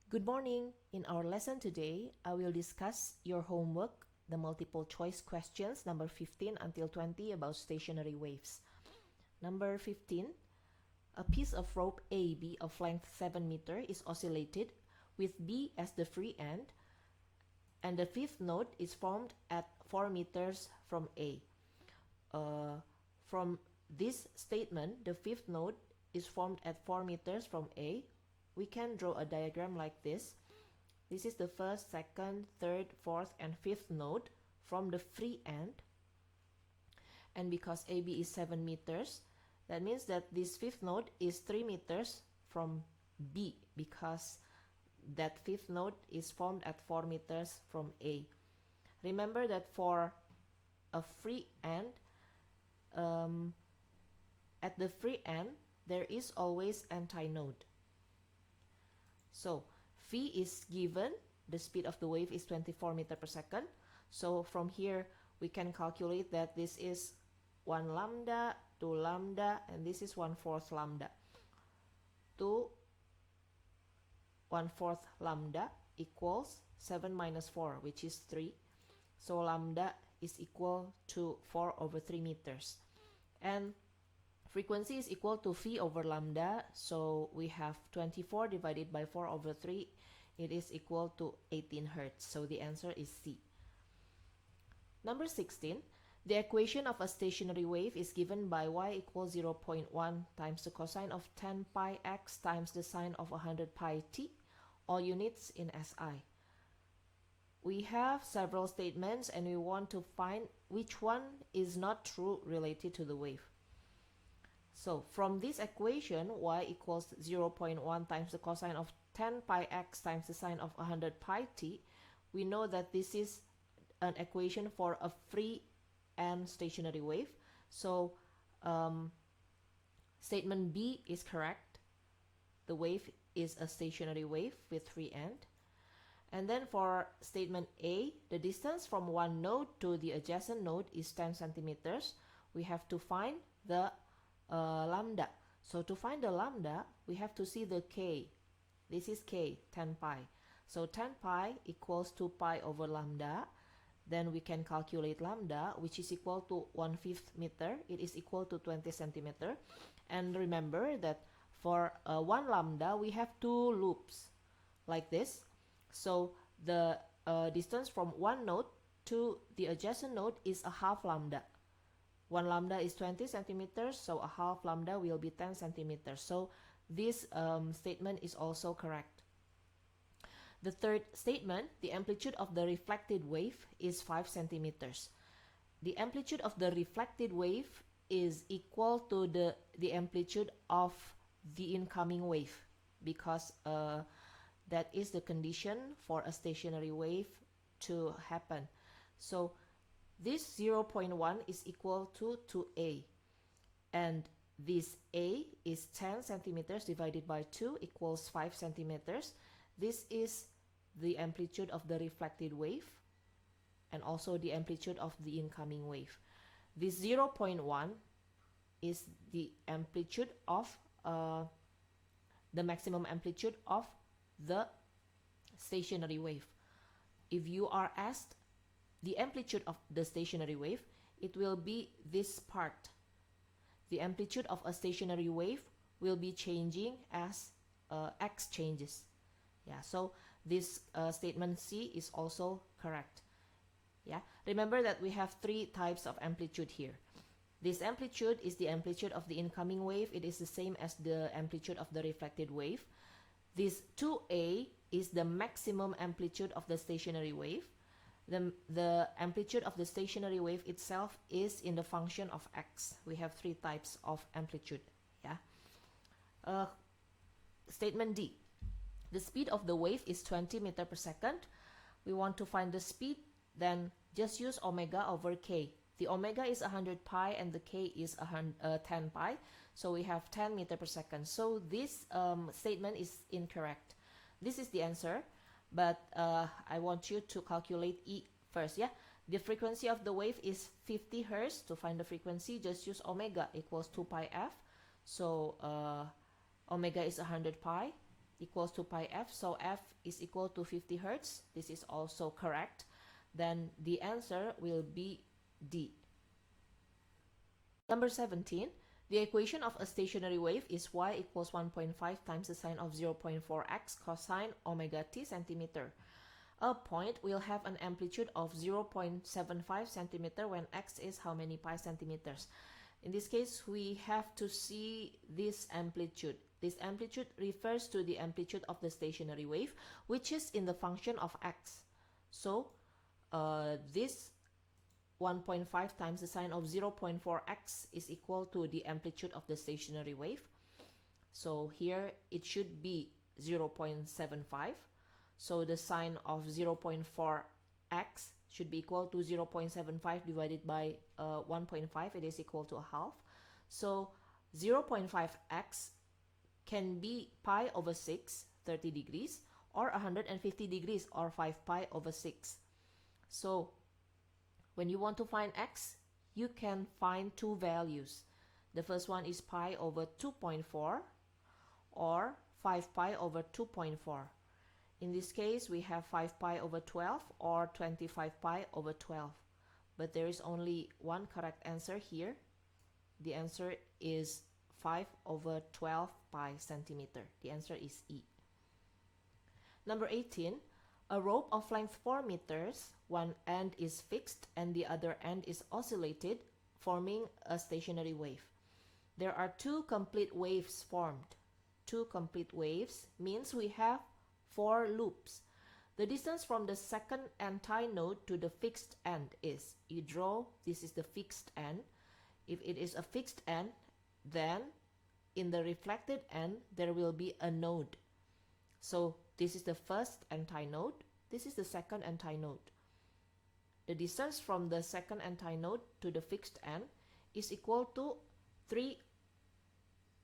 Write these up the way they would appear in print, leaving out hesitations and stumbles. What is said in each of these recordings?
Good morning. In our lesson today, I will discuss your homework, the multiple choice questions number 15 until 20 about stationary waves. Number 15, a piece of rope AB of length 7 meter is oscillated with B as the free end, and the fifth node is formed at 4 meters from A. From this statement, the fifth node is formed at 4 meters from A. We can draw a diagram like this. This is the first, second, third, fourth, and fifth node from the free end. And because AB is 7 meters, that means that this fifth node is 3 meters from B, because that fifth node is formed at 4 meters from A. Remember that for a free end, at the free end, there is always antinode. So V is given, the speed of the wave is 24 meters per second. So from here, we can calculate that this is 1 lambda, 2 lambda, and this is 1/4 lambda. 2 1/4 lambda equals 7 minus 4, which is 3. So lambda is equal to 4/3 meters. And frequency is equal to V over lambda, so we have 24 divided by 4/3. It is equal to 18 Hertz, so the answer is C. Number 16, the equation of a stationary wave is given by y equals 0.1 times the cosine of 10 pi x times the sine of 100 pi t, all units in SI. We have several statements and we want to find which one is not true related to the wave. So from this equation, y equals 0.1 times the cosine of 10 pi x times the sine of 100 pi t, we know that this is an equation for a free and stationary wave. So statement B is correct. The wave is a stationary wave with free end. And then for statement A, the distance from one node to the adjacent node is 10 centimeters. We have to find the lambda. So to find the lambda, we have to see the k. This is k, 10 pi. So 10 pi equals 2 pi over lambda. Then we can calculate lambda, which is equal to 1/5 meter. It is equal to 20 centimeter. And remember that for 1 lambda, we have 2 loops like this. So the distance from one node to the adjacent node is a half lambda. 1 lambda is 20 centimeters, so a half lambda will be 10 centimeters. So this statement is also correct. The third statement, the amplitude of the reflected wave is 5 centimeters. The amplitude of the reflected wave is equal to the amplitude of the incoming wave, because that is the condition for a stationary wave to happen. So this 0.1 is equal to 2a, and this a is 10 centimeters divided by 2 equals 5 centimeters. This is the amplitude of the reflected wave and also the amplitude of the incoming wave. This 0.1 is the amplitude of the maximum amplitude of the stationary wave. If you are asked the amplitude of the stationary wave, it will be this part. The amplitude of a stationary wave will be changing as x changes. Yeah, so this statement C is also correct. Yeah, remember that we have 3 types of amplitude here. This amplitude is the amplitude of the incoming wave. It is the same as the amplitude of the reflected wave. This 2a is the maximum amplitude of the stationary wave. The amplitude of the stationary wave itself is in the function of x. We have 3 types of amplitude. Yeah. Statement D. The speed of the wave is 20 meters per second. We want to find the speed, then just use omega over k. The omega is 100 pi and the k is 10 pi. So we have 10 meters per second. So this statement is incorrect. This is the answer, but I want you to calculate E first. Yeah, the frequency of the wave is 50 Hertz. To find the frequency, just use omega equals 2 pi f. So omega is 100 pi. equals to pi f, so f is equal to 50 Hertz. This is also correct. Then the answer will be D. Number 17, the equation of a stationary wave is y equals 1.5 times the sine of 0.4x cosine omega t centimeter. A point will have an amplitude of 0.75 centimeter when x is how many pi centimeters? In this case, we have to see this amplitude. This amplitude refers to the amplitude of the stationary wave, which is in the function of x. So this 1.5 times the sine of 0.4x is equal to the amplitude of the stationary wave. So here it should be 0.75. So the sine of 0.4x should be equal to 0.75 divided by 1.5. It is equal to a half. So 0.5x can be pi over 6, 30 degrees, or 150 degrees, or 5 pi over 6. So when you want to find x, you can find two values. The first one is pi over 2.4 or 5 pi over 2.4. In this case, we have 5 pi over 12 or 25 pi over 12. But there is only one correct answer here. The answer is 5 over 12 pi centimeter. The answer is E. Number 18, a rope of length 4 meters, one end is fixed and the other end is oscillated, forming a stationary wave. There are two complete waves formed. Two complete waves means we have 4 loops. The distance from the second antinode to the fixed end is, you draw, this is the fixed end. If it is a fixed end, then in the reflected end, there will be a node. So this is the first antinode. This is the second antinode. The distance from the second antinode to the fixed end is equal to 3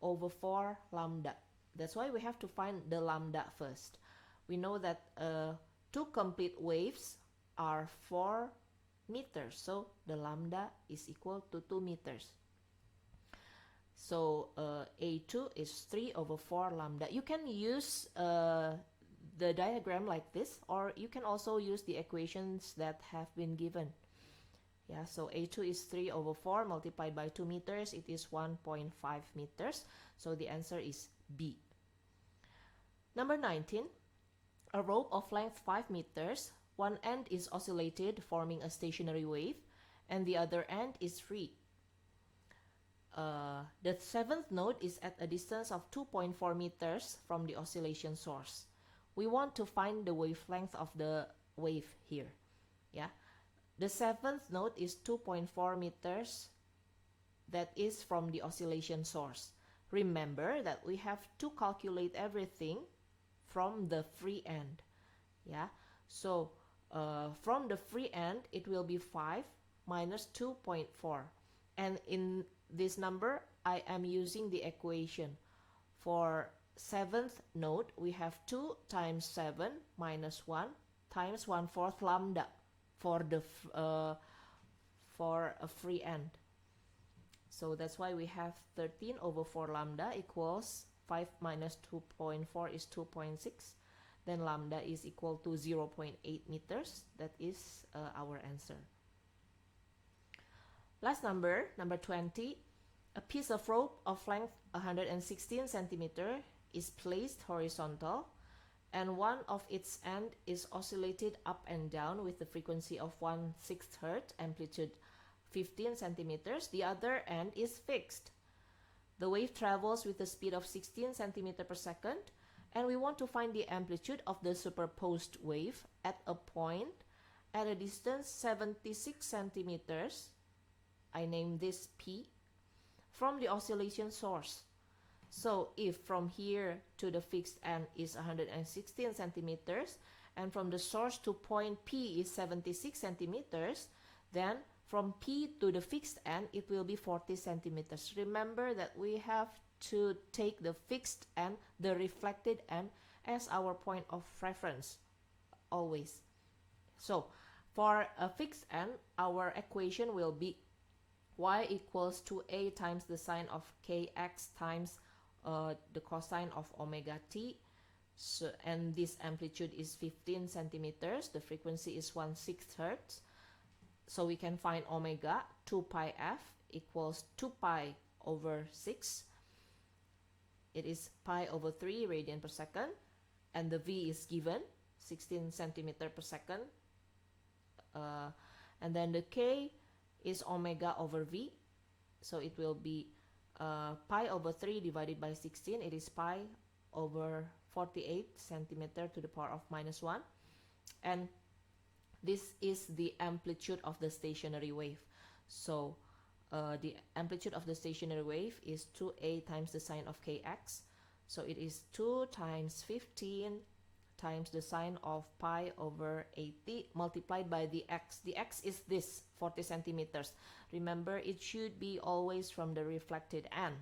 over 4 lambda. That's why we have to find the lambda first. We know that two complete waves are 4 meters. So the lambda is equal to 2 meters. So A2 is 3 over 4 lambda. You can use the diagram like this, or you can also use the equations that have been given. Yeah, so A2 is 3 over 4 multiplied by 2 meters. It is 1.5 meters. So the answer is B. Number 19, a rope of length 5 meters. One end is oscillated, forming a stationary wave, and the other end is free. The 7th node is at a distance of 2.4 meters from the oscillation source. We want to find the wavelength of the wave here. Yeah, the 7th node is 2.4 meters. That is from the oscillation source. Remember that we have to calculate everything from the free end. Yeah, so from the free end, it will be 5 minus 2.4. And in this number, I am using the equation. For 7th node, we have 2 times 7 minus 1 times 1/4 lambda for the for a free end. So that's why we have 13 over 4 lambda equals 5 minus 2.4 is 2.6. Then lambda is equal to 0.8 meters. That is our answer. Last number, number 20. A piece of rope of length 116 centimeter is placed horizontal, and one of its end is oscillated up and down with the frequency of 1/6 Hz, amplitude 15 centimeters. The other end is fixed. The wave travels with a speed of 16 centimeters per second, and we want to find the amplitude of the superposed wave at a point at a distance 76 centimeters. I name this P, from the oscillation source. So if from here to the fixed end is 116 centimeters, and from the source to point P is 76 centimeters, then from P to the fixed end, it will be 40 centimeters. Remember that we have to take the fixed end, the reflected end, as our point of reference, always. So for a fixed end, our equation will be y equals to a times the sine of kx times the cosine of omega t. So, and this amplitude is 15 centimeters. The frequency is 1/6 hertz. So we can find omega 2 pi f equals 2 pi over 6. It is pi over 3 radian per second. And the V is given, 16 centimeter per second. And then the K is omega over V. So it will be pi over 3 divided by 16. It is pi over 48 centimeter to the power of -1. And this is the amplitude of the stationary wave. So the amplitude of the stationary wave is 2a times the sine of kx. So it is 2 times 15 times the sine of pi over 80 multiplied by the x. The x is this, 40 centimeters. Remember, it should be always from the reflected end.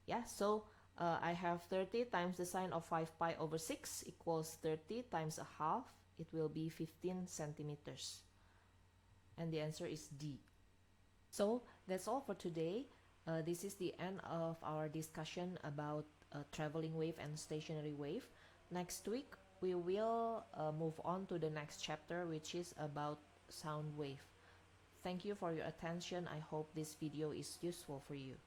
Yeah, so I have 30 times the sine of 5 pi over 6 equals 30 times a half. It will be 15 centimeters. And the answer is D. So that's all for today. This is the end of our discussion about traveling wave and stationary wave. Next week, we will move on to the next chapter, which is about sound wave. Thank you for your attention. I hope this video is useful for you.